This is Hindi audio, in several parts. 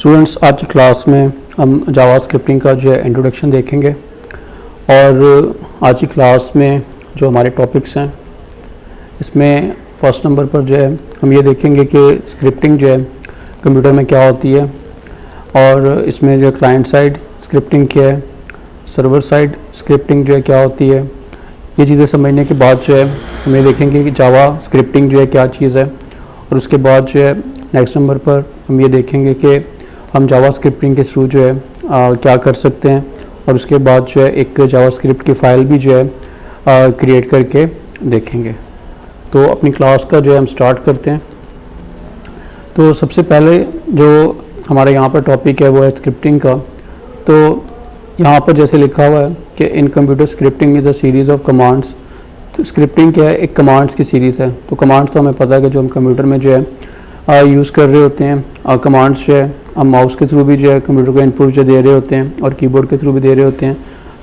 स्टूडेंट्स, आज की क्लास में हम जावा स्क्रिप्टिंग का जो है इंट्रोडक्शन देखेंगे और आज की क्लास में जो हमारे टॉपिक्स हैं इसमें फर्स्ट नंबर पर जो है हम ये देखेंगे कि स्क्रिप्टिंग जो है कंप्यूटर में क्या होती है और इसमें जो क्लाइंट साइड स्क्रिप्टिंग क्या है, सर्वर साइड स्क्रिप्टिंग जो है क्या होती है। ये चीज़ें समझने के बाद जो है हम ये देखेंगे कि जावा स्क्रिप्टिंग जो है क्या चीज़ है और उसके बाद जो है नेक्स्ट नंबर पर हम ये देखेंगे कि हम जावा स्क्रिप्टिंग के थ्रू जो है क्या कर सकते हैं और उसके बाद जो है एक जावा स्क्रिप्ट की फ़ाइल भी जो है क्रिएट करके देखेंगे। तो अपनी क्लास का जो है हम स्टार्ट करते हैं। तो सबसे पहले जो हमारे यहाँ पर टॉपिक है वो है स्क्रिप्टिंग का। तो यहाँ पर जैसे लिखा हुआ है कि इन computer scripting is a series of commands. तो स्क्रिप्टिंग क्या है? एक कमांड्स की सीरीज़ है। तो कमांड्स तो हमें पता है कि जो हम कंप्यूटर में जो है यूज़ कर रहे होते हैं। कमांड्स जो है हम माउस के थ्रू भी जो है कंप्यूटर को इनपुट जो दे रहे होते हैं और कीबोर्ड के थ्रू भी दे रहे होते हैं।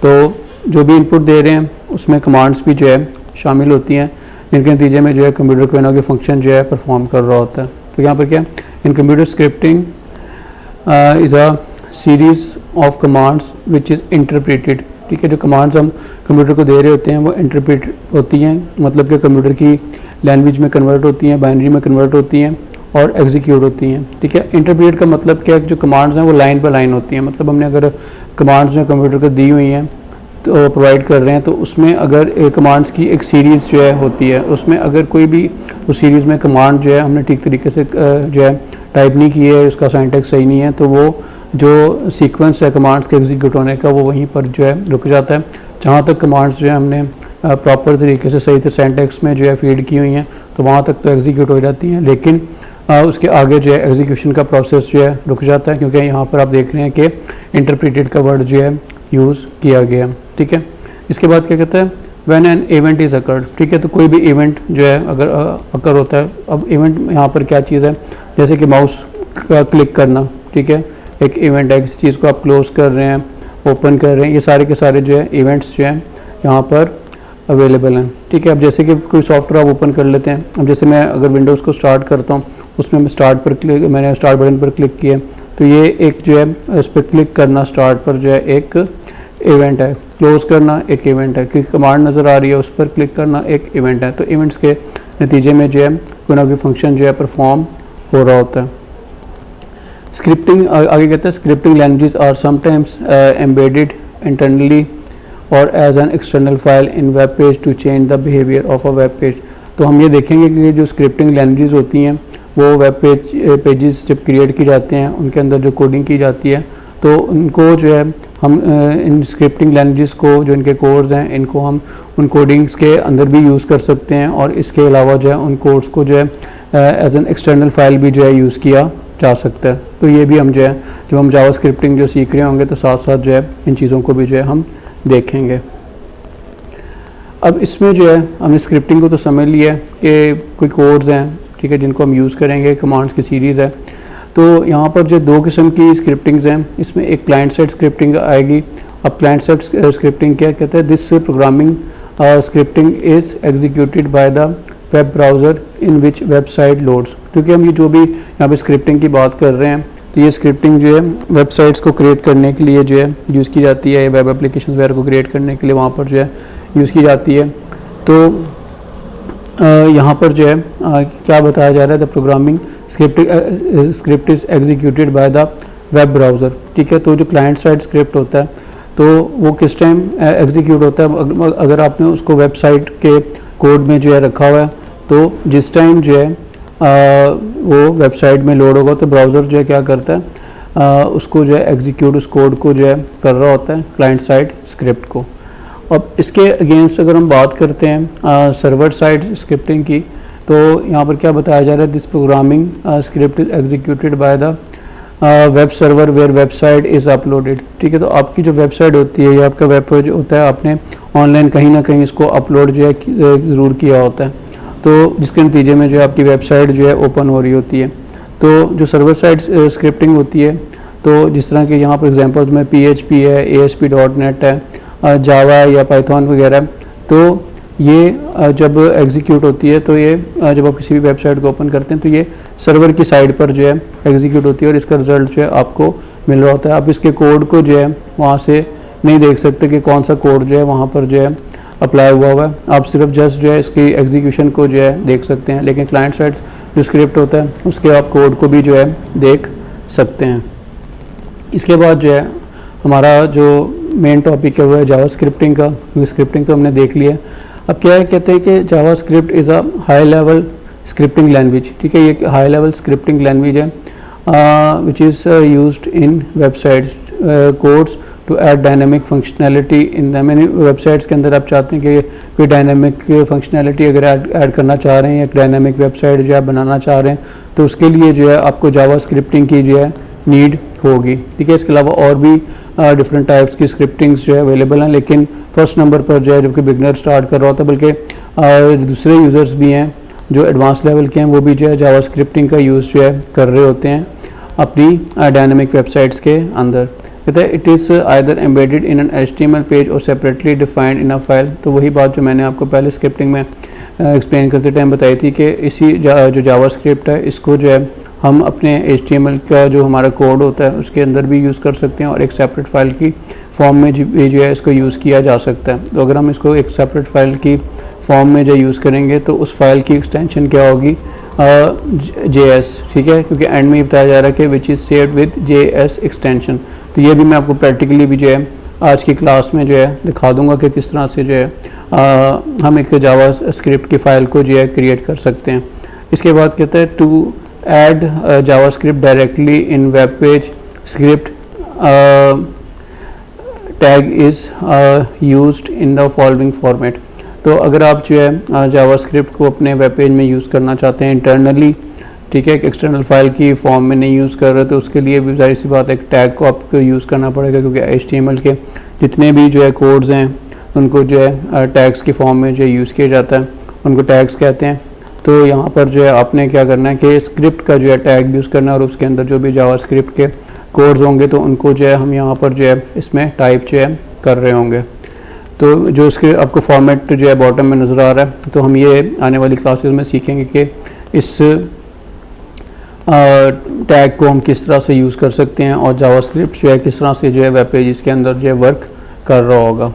तो जो भी इनपुट दे रहे हैं उसमें कमांड्स भी जो है शामिल होती हैं, जिनके नतीजे में जो है कंप्यूटर कोई ना कोई फंक्शन जो है परफॉर्म कर रहा होता है। तो यहाँ पर क्या इन computer scripting is a series of commands which is interpreted. ठीक है, जो कमांड्स हम कंप्यूटर को दे रहे होते हैं वो इंटरप्रेट होती हैं, मतलब कि कंप्यूटर की लैंग्वेज में कन्वर्ट होती हैं, बाइनरी में कन्वर्ट होती हैं और एग्जीक्यूट होती हैं। ठीक है, इंटरप्रेट का मतलब क्या है? जो कमांड्स हैं वो लाइन बाय लाइन होती हैं। मतलब हमने अगर कमांड्स जो कंप्यूटर को दी हुई हैं तो प्रोवाइड कर रहे हैं, तो उसमें अगर कमांड्स की एक सीरीज़ जो है होती है, उसमें अगर कोई भी उस सीरीज़ में कमांड जो है हमने ठीक तरीके से जो है टाइप नहीं की है, उसका सिंटैक्स सही नहीं है, तो वो जो सीक्वेंस है कमांड्स के एग्जीक्यूट होने का वो वहीं पर जो है रुक जाता है। जहाँ तक कमांड्स जो है हमने प्रॉपर तरीके से सही सिंटैक्स में जो है फीड की हुई हैं तो वहाँ तक तो एग्जीक्यूट हो जाती हैं, लेकिन उसके आगे जो है एग्जीक्यूशन का प्रोसेस जो है रुक जाता है, क्योंकि यहाँ पर आप देख रहे हैं कि इंटरप्रेटेड का वर्ड जो है यूज़ किया गया। ठीक है, इसके बाद क्या कहता है? When an event is occurred. ठीक है, तो कोई भी इवेंट जो है अगर अकर होता है, अब इवेंट यहाँ पर क्या चीज़ है? जैसे कि माउस का क्लिक करना, ठीक है, एक इवेंट है। किसी चीज़ को आप क्लोज कर रहे हैं, ओपन कर रहे हैं, ये सारे के सारे जो है इवेंट्स जो हैं यहाँ पर अवेलेबल हैं। ठीक है, अब जैसे कि कोई सॉफ्टवेयर आप ओपन कर लेते हैं, अब जैसे मैं अगर विंडोज़ को स्टार्ट करता हूँ, उसमें मैं मैंने स्टार्ट बटन पर क्लिक किया, तो ये एक जो है उस पर क्लिक करना स्टार्ट पर जो है एक इवेंट है, क्लोज करना एक इवेंट है, कि कमांड नज़र आ रही है उस पर क्लिक करना एक इवेंट है। तो इवेंट्स के नतीजे में जो है कोई ना कोई फंक्शन जो है परफॉर्म हो रहा होता है। स्क्रिप्टिंग आगे कहते हैं scripting languages are sometimes embedded internally और as an external file in web page to change the behaviour of a web page. तो हम ये देखेंगे कि जो स्क्रिप्टिंग लैंग्वेजेस होती हैं वो वेब पेजेस जब क्रिएट की जाते हैं, उनके अंदर जो कोडिंग की जाती है, तो उनको जो है हम इन स्क्रिप्टिंग लैंग्वेजेस को, जो इनके कोड्स हैं, इनको हम उन कोडिंग्स के अंदर भी यूज़ कर सकते हैं और इसके अलावा जो है उन कोड्स को जो है एज एन एक्सटर्नल फाइल भी जो है यूज़ किया जा सकता है। तो ये भी हम जो है जब हम जावा स्क्रिप्टिंग जो सीख रहे होंगे तो साथ साथ जो है इन चीज़ों को भी जो है हम देखेंगे। अब इसमें जो है हमने स्क्रिप्टिंग को तो समझ लिया है कि कोई कोड्स हैं, ठीक है, जिनको हम यूज़ करेंगे, कमांड्स की सीरीज़ है। तो यहाँ पर जो दो किस्म की स्क्रिप्टिंग्स हैं, इसमें एक क्लाइंट साइड स्क्रिप्टिंग आएगी। अब क्लाइंट साइड स्क्रिप्टिंग क्या कहते हैं? This programming scripting is executed by the web browser in which website loads. क्योंकि हम ये जो भी यहाँ पे स्क्रिप्टिंग की बात कर रहे हैं, तो ये स्क्रिप्टिंग जो है वेबसाइट्स को क्रिएट करने के लिए जो है यूज़ की जाती है, वेब एप्लीकेशन वगैरह को क्रिएट करने के लिए वहाँ पर जो है यूज़ की जाती है। तो यहाँ पर जो है क्या बताया जा रहा है? The programming script is executed by the web browser. ठीक है, तो जो क्लाइंट साइड स्क्रिप्ट होता है तो वो किस टाइम एग्जीक्यूट होता है? अगर आपने उसको वेबसाइट के कोड में जो है रखा हुआ है, तो जिस टाइम जो है वो वेबसाइट में लोड होगा तो ब्राउज़र जो है क्या करता है? उसको जो है एग्जीक्यूट उस कोड को जो है कर रहा होता है, क्लाइंट साइड स्क्रिप्ट को। अब इसके अगेंस्ट अगर हम बात करते हैं सर्वर साइड स्क्रिप्टिंग की, तो यहाँ पर क्या बताया जा रहा है? This programming script is executed by the web server where website is uploaded. ठीक है, तो आपकी जो वेबसाइट होती है या आपका वेब पेज होता है, आपने ऑनलाइन कहीं ना कहीं इसको अपलोड जो है ज़रूर किया होता है, तो जिसके नतीजे में जो है आपकी वेबसाइट जो है ओपन हो रही होती है। तो जो सर्वर साइड स्क्रिप्टिंग होती है, तो जिस तरह के यहाँ पर एग्जांपल्स में PHP है, ASP.NET है, जावा या पाइथन वगैरह, तो ये जब एग्जीक्यूट होती है तो ये जब आप किसी भी वेबसाइट को ओपन करते हैं तो ये सर्वर की साइड पर जो है एग्जीक्यूट होती है और इसका रिजल्ट जो है आपको मिल रहा होता है। आप इसके कोड को जो है वहाँ से नहीं देख सकते कि कौन सा कोड जो है वहाँ पर जो है अप्लाई हुआ है। आप सिर्फ जस्ट जो है इसकी एग्जीक्यूशन को जो है देख सकते हैं, लेकिन क्लाइंट साइड जो स्क्रिप्ट होता है उसके आप कोड को भी जो है देख सकते हैं। इसके बाद जो है हमारा जो मेन टॉपिक है वो है जावा स्क्रिप्टिंग का, क्योंकि स्क्रिप्टिंग तो हमने देख लिया। अब क्या है, कहते हैं कि JavaScript is a high level scripting language. ठीक है, ये हाई लेवल स्क्रिप्टिंग लैंग्वेज है which is used in websites codes to add dynamic functionality in the. मैंने वेबसाइट्स के अंदर आप चाहते हैं कि कोई डायनेमिक फंक्शनैलिटी अगर ऐड करना चाह रहे हैं या डायनेमिक वेबसाइट जो आप बनाना चाह रहे हैं तो उसके लिए जो है आपको जावा स्क्रिप्टिंग की जो है नीड होगी। ठीक है, इसके अलावा और भी डिफरेंट टाइप्स की स्क्रिप्टिंग्स जो है अवेलेबल हैं, लेकिन फर्स्ट नंबर पर जो है जबकि बिगनर स्टार्ट कर रहा होता है, बल्कि दूसरे यूज़र्स भी हैं जो एडवांस लेवल के हैं वो भी जो है जावा स्क्रिप्टिंग का यूज़ जो है कर रहे होते हैं अपनी डायनेमिक वेबसाइट्स के अंदर। कहते हैं it is either embedded in an HTML page और separately defined in a file. तो वही बात जो मैंने आपको पहले स्क्रिप्टिंग में एक्सप्लेन करते टाइम बताई थी कि इसी जो जावा स्क्रिप्ट है इसको जो है हम अपने HTML का जो हमारा कोड होता है उसके अंदर भी यूज़ कर सकते हैं और एक सेपरेट फाइल की फॉर्म में जो है इसको यूज़ किया जा सकता है। तो अगर हम इसको एक सेपरेट फाइल की फॉर्म में जो यूज़ करेंगे तो उस फाइल की एक्सटेंशन क्या होगी, JS। ठीक है, क्योंकि एंड में बताया जा रहा है कि which is saved with JS extension. तो ये भी मैं आपको प्रैक्टिकली भी जो है आज की क्लास में जो है दिखा दूंगा कि किस तरह से जो है हम एक जावा स्क्रिप्ट की फ़ाइल को जो है क्रिएट कर सकते हैं। इसके बाद कहते हैं to add JavaScript directly in web page script tag is used in the following format. तो अगर आप जो है जावा स्क्रिप्ट को अपने वेब पेज में यूज़ करना चाहते हैं इंटरनली, ठीक है, एक एक्सटर्नल फाइल की फॉर्म में नहीं यूज़ कर रहे, तो उसके लिए भी जाहिर सी बात है एक टैग को आपको यूज़ करना पड़ेगा, क्योंकि HTML के जितने भी जो है कोड्स हैं उनको जो है टैग्स की फॉर्म में जो यूज़ किया जाता है उनको टैग्स कहते हैं। तो यहाँ पर जो है आपने क्या करना है कि स्क्रिप्ट का जो है टैग यूज़ करना है और उसके अंदर जो भी जावा स्क्रिप्ट के कोड्स होंगे तो उनको जो है हम यहाँ पर जो है इसमें टाइप जो है कर रहे होंगे। तो जो इसके आपको फॉर्मेट जो है बॉटम में नज़र आ रहा है, तो हम ये आने वाली क्लासेस में सीखेंगे कि इस टैग को हम किस तरह से यूज़ कर सकते हैं और जावा स्क्रिप्ट जो है किस तरह से जो है वेब पेज के अंदर जो है वर्क कर रहा होगा।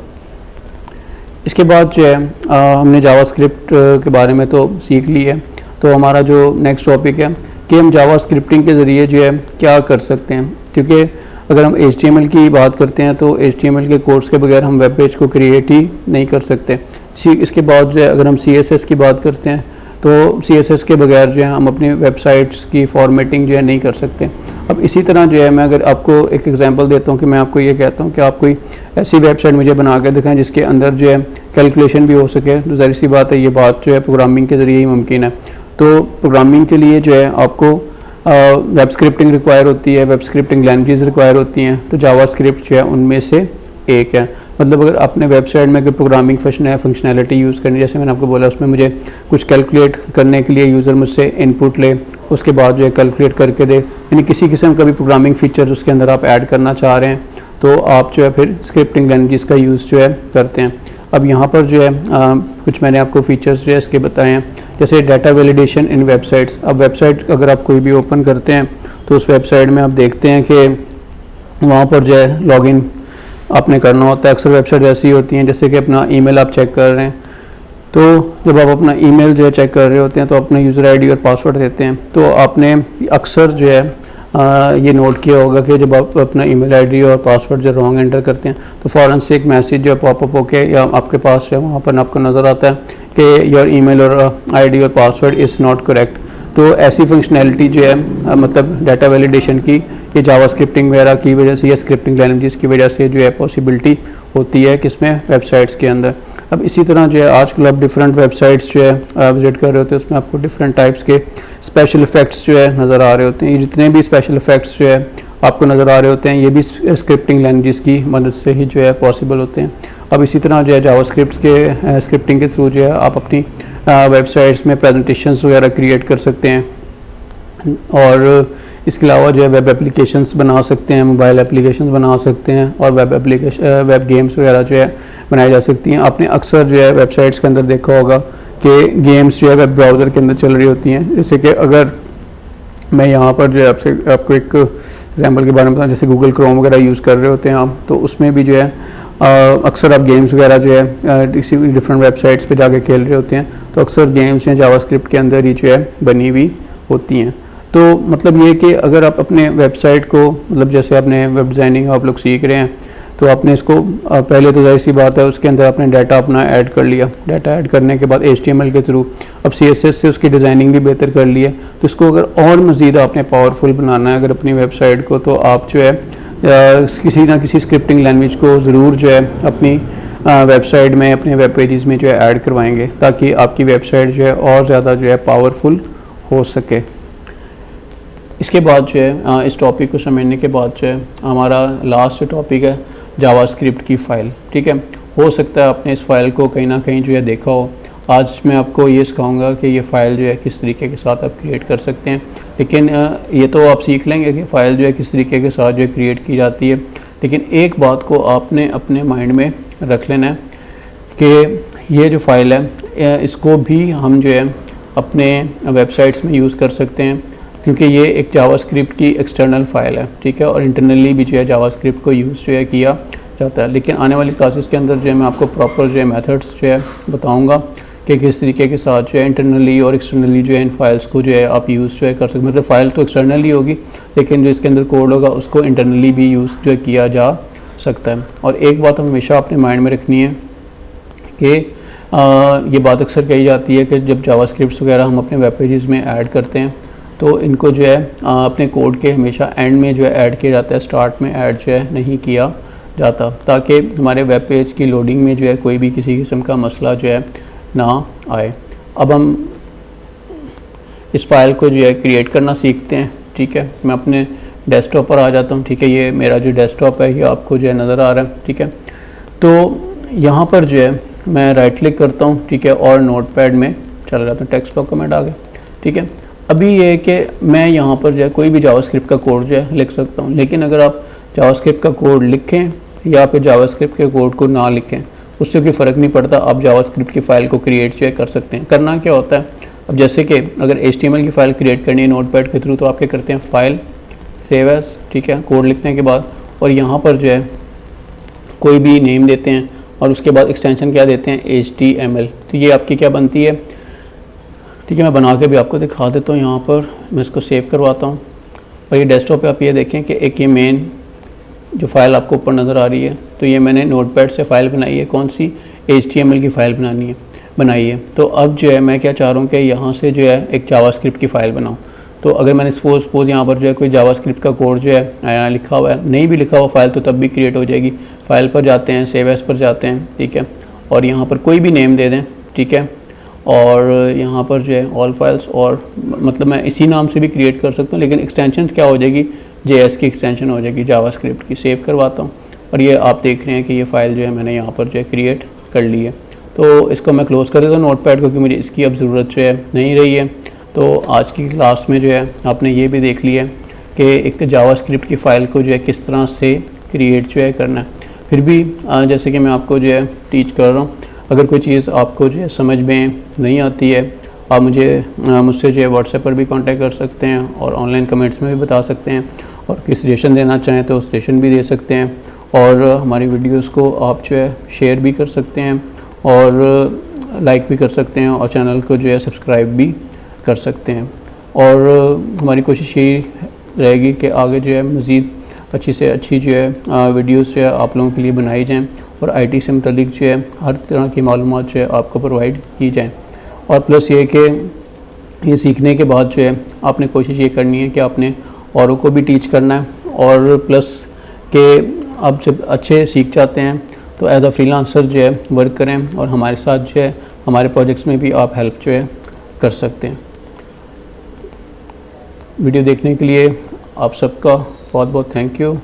इसके बाद जो है हमने जावा स्क्रिप्ट के बारे में तो सीख ली है, तो हमारा जो नेक्स्ट टॉपिक है कि हम जावा स्क्रिप्टिंग के ज़रिए जो है क्या कर सकते हैं। क्योंकि अगर हम HTML की बात करते हैं तो HTML के कोड्स के बगैर हम वेब पेज को क्रिएट ही नहीं कर सकते। इसके बाद जो है अगर हम CSS की बात करते हैं तो CSS के बगैर जो है हम अपनी वेबसाइट्स की फॉर्मेटिंग जो है नहीं कर सकते। अब इसी तरह जो है मैं अगर आपको एक एग्जांपल देता हूँ कि मैं आपको ये कहता हूँ कि आप कोई ऐसी वेबसाइट मुझे बना के दिखाएं जिसके अंदर जो है कैलकुलेशन भी हो सके, तो ज़ाहिर सी बात है ये बात जो है प्रोग्रामिंग के ज़रिए ही मुमकिन है। तो प्रोग्रामिंग के लिए जो है आपको वेब स्क्रिप्टिंग रिक्वायर होती है, वेब स्क्रिप्टिंग लैंग्वेजेस रिक्वायर होती हैं, तो जावा स्क्रिप्ट जो है उनमें से एक है। मतलब अगर आपने वेबसाइट में कोई प्रोग्रामिंग फंक्शनैलिटी यूज़ करनी, जैसे मैंने आपको बोला उसमें मुझे कुछ कैलकुलेट करने के लिए यूज़र मुझसे इनपुट ले, उसके बाद जो है कैलकुलेट करके दे, यानी किसी किस्म का भी प्रोग्रामिंग फीचर उसके अंदर आप ऐड करना चाह रहे हैं तो आप जो है फिर स्क्रिप्टिंग लैंग्वेज का यूज़ जो है करते हैं। अब यहाँ पर जो है कुछ मैंने आपको फीचर्स जो है इसके बताए हैं, जैसे डाटा वैलिडेशन इन वेबसाइट्स। अब वेबसाइट अगर आप कोई भी ओपन करते हैं तो उस वेबसाइट में आप देखते हैं कि वहाँ पर जो है लॉगिन आपने करना होता है। अक्सर वेबसाइट ऐसी होती हैं जैसे कि अपना ईमेल आप चेक कर रहे हैं, तो जब आप अपना ईमेल जो है चेक कर रहे होते हैं तो अपना यूज़र आईडी और पासवर्ड देते हैं, तो आपने अक्सर जो है ये नोट किया होगा कि जब आप अपना ईमेल आईडी और पासवर्ड जो रॉन्ग एंटर करते हैं तो फ़ौरन से एक मैसेज जो पॉपअप होके या आपके पास जो है वहाँ पर आपको नज़र आता है कि योर ईमेल और आईडी और पासवर्ड इज़ नॉट करेक्ट। तो ऐसी फंक्शनैलिटी जो है मतलब डाटा वैलिडेशन की ये जावा स्क्रिप्टिंग वगैरह की वजह से या स्क्रिप्टिंग लैंग्वेजेस की वजह से जो है पॉसिबिलिटी होती है किसमें, वेबसाइट्स के अंदर। अब इसी तरह जो है आजकल आप डिफरेंट वेबसाइट्स जो है विजिट कर रहे होते हैं उसमें आपको डिफरेंट टाइप्स के स्पेशल इफेक्ट्स जो है नज़र आ रहे होते हैं। ये जितने भी स्पेशल इफेक्ट्स जो है आपको नज़र आ रहे होते हैं ये भी स्क्रिप्टिंग लैंग्वेजेस की मदद से ही जो है पॉसिबल होते हैं। अब इसी तरह जो है जावा स्क्रिप्ट के स्क्रिप्टिंग के थ्रू जो है आप अपनी वेबसाइट्स में प्रेजेंटेशंस वगैरह क्रिएट कर सकते हैं और इसके अलावा जो है वेब एप्लीकेशंस बना सकते हैं, मोबाइल एप्लीकेशंस बना सकते हैं और वेब गेम्स वगैरह जो है बनाई जा सकती हैं। आपने अक्सर जो है वेबसाइट्स के अंदर देखा होगा कि गेम्स जो है वेब ब्राउज़र के अंदर चल रही होती हैं। जैसे कि अगर मैं यहाँ पर जो है आपको एक एग्जांपल के बारे में बताऊँ, जैसे गूगल क्रोम वगैरह यूज़ कर रहे होते हैं आप, तो उसमें भी जो है अक्सर आप गेम्स वगैरह जो है किसी डिफरेंट वेबसाइट्स पे जाके खेल रहे होते हैं, तो अक्सर गेम्स जो जावास्क्रिप्ट के अंदर ही जो है बनी हुई होती हैं। तो मतलब ये कि अगर आप अपने वेबसाइट को, मतलब जैसे आपने वेब डिज़ाइनिंग आप लोग सीख रहे हैं, तो आपने इसको पहले तो जाहिर सी बात है उसके अंदर आपने डाटा अपना ऐड कर लिया। डाटा ऐड करने के बाद HTML के थ्रू अब CSS से उसकी डिज़ाइनिंग भी बेहतर कर ली है। तो इसको अगर और मज़ीद आपने पावरफुल बनाना है अगर अपनी वेबसाइट को, तो आप जो है किसी ना किसी स्क्रिप्टिंग लैंग्वेज को ज़रूर जो है अपनी वेबसाइट में, अपने वेब पेजेस में जो है ऐड करवाएंगे, ताकि आपकी वेबसाइट जो है और ज़्यादा जो है पावरफुल हो सके। इसके बाद जो है इस टॉपिक को समझने के बाद जो है हमारा लास्ट टॉपिक है जावास्क्रिप्ट की फ़ाइल। ठीक है, हो सकता है आपने इस फाइल को कहीं ना कहीं जो है देखा हो। आज मैं आपको ये सिखाऊंगा कि ये फ़ाइल जो है किस तरीके के साथ आप क्रिएट कर सकते हैं। लेकिन ये तो आप सीख लेंगे कि फ़ाइल जो है किस तरीके के साथ जो है क्रिएट की जाती है। लेकिन एक बात को आपने अपने माइंड में रख लेना है कि ये जो फ़ाइल है इसको भी हम जो है अपने वेबसाइट्स में यूज़ कर सकते हैं, क्योंकि ये एक जावास्क्रिप्ट की एक्सटर्नल फ़ाइल है। ठीक है, और इंटरनली भी जो है जावास्क्रिप्ट को यूज़ जो है किया जाता है। लेकिन आने वाली क्लासेस के अंदर जो है मैं आपको प्रॉपर जो है मेथड्स जो है बताऊंगा कि किस तरीके के साथ जो है इंटरनली और एक्सटर्नली जो है इन फाइल्स को जो है आप यूज़ जो है कर सकते। मतलब फ़ाइल तो एक्सटर्नली होगी, लेकिन जो इसके अंदर कोड होगा उसको इंटरनली भी यूज़ जो है किया जा सकता है। और एक बात हमेशा अपने माइंड में रखनी है कि ये बात अक्सर कही जाती है कि जब जावास्क्रिप्ट्स वगैरह हम अपने वेब पेजेस में ऐड करते हैं तो इनको जो है अपने कोड के हमेशा एंड में जो है ऐड किया जाता है, स्टार्ट में ऐड जो है नहीं किया जाता, ताकि हमारे वेब पेज की लोडिंग में जो है कोई भी किसी किस्म का मसला जो है ना आए। अब हम इस फाइल को जो है क्रिएट करना सीखते हैं। ठीक है, मैं अपने डेस्कटॉप पर आ जाता हूँ। ठीक है, ये मेरा जो डेस्कटॉप है ये आपको जो है नज़र आ रहा है। ठीक है, तो यहाँ पर जो है मैं राइट क्लिक करता हूँ। ठीक है, और नोटपैड में चला जाता हूँ, टेक्स्ट डॉक्यूमेंट आ गया। ठीक है, अभी ये है कि मैं यहाँ पर जो है कोई भी जावास्क्रिप्ट का कोड जो है लिख सकता हूँ। लेकिन अगर आप जावास्क्रिप्ट का कोड लिखें या फिर जावास्क्रिप्ट के कोड को ना लिखें, उससे कोई फ़र्क नहीं पड़ता, आप जावास्क्रिप्ट की फ़ाइल को क्रिएट जो है कर सकते हैं। करना क्या होता है, अब जैसे कि अगर HTML की फ़ाइल क्रिएट करनी है नोटपैड के थ्रू, तो आप क्या करते हैं, फाइल सेव एज, ठीक है, कोड लिखने के बाद, और यहाँ पर जो है कोई भी नेम देते हैं और उसके बाद एक्सटेंशन क्या देते हैं, HTML। तो ये आपकी क्या बनती है। ठीक है, मैं बना के भी आपको दिखा देता हूँ। यहाँ पर मैं इसको सेव करवाता हूँ और ये डेस्कटॉप पे आप ये देखें कि एक ये मेन जो फाइल आपको ऊपर नज़र आ रही है, तो ये मैंने नोटपैड से फ़ाइल बनाई है। कौन सी, HTML की फ़ाइल बनाई है। तो अब जो है मैं क्या चाह रहा हूँ कि यहाँ से जो है एक जावास्क्रिप्ट की फ़ाइल बनाऊँ। तो अगर मैंने सपोज यहाँ पर जो है कोई जावास्क्रिप्ट का कोड जो है यहाँ लिखा हुआ है, नहीं भी लिखा हुआ फ़ाइल तो तब भी क्रिएट हो जाएगी। फ़ाइल पर जाते हैं, सेव एज पर जाते हैं। ठीक है, और यहाँ पर कोई भी नेम दे दें। ठीक है, और यहाँ पर जो है ऑल फाइल्स, और मतलब मैं इसी नाम से भी क्रिएट कर सकता हूँ, लेकिन एक्सटेंशन क्या हो जाएगी, JS की एक्सटेंशन हो जाएगी जावास्क्रिप्ट की। सेव करवाता हूँ और ये आप देख रहे हैं कि ये फ़ाइल जो है मैंने यहाँ पर जो है क्रिएट कर ली है। तो इसको मैं क्लोज़ कर देता हूँ नोटपैड को, क्योंकि मुझे इसकी अब ज़रूरत जो है नहीं रही है। तो आज की क्लास में जो है आपने ये भी देख लिया कि एक जावास्क्रिप्ट की फ़ाइल को जो है किस तरह से क्रिएट जो है करना है। फिर भी जैसे कि मैं आपको जो है टीच कर रहा हूँ, अगर कोई चीज़ आपको जो है समझ में नहीं आती है, आप मुझसे जो है व्हाट्सएप पर भी कांटेक्ट कर सकते हैं और ऑनलाइन कमेंट्स में भी बता सकते हैं, और किस सजेशन देना चाहें तो सजेशन भी दे सकते हैं, और हमारी वीडियोस को आप जो है शेयर भी कर सकते हैं और लाइक भी कर सकते हैं, और चैनल को जो है सब्सक्राइब भी कर सकते हैं। और हमारी कोशिश यही रहेगी कि आगे जो है मज़ीद अच्छी से अच्छी जो है वीडियोस जो है आप लोगों के लिए बनाई जाएँ, और IT से मुतल्लिक जो है हर तरह की मालूमात जो है आपको प्रोवाइड की जाए। और प्लस ये कि ये सीखने के बाद जो है आपने कोशिश ये करनी है कि आपने औरों को भी टीच करना है, और प्लस के आप जब अच्छे सीख जाते हैं तो एज अ फ्रीलांसर जो है वर्क करें, और हमारे साथ जो है हमारे प्रोजेक्ट्स में भी आप हेल्प जो है कर सकते हैं। वीडियो देखने के लिए आप सबका बहुत बहुत थैंक यू।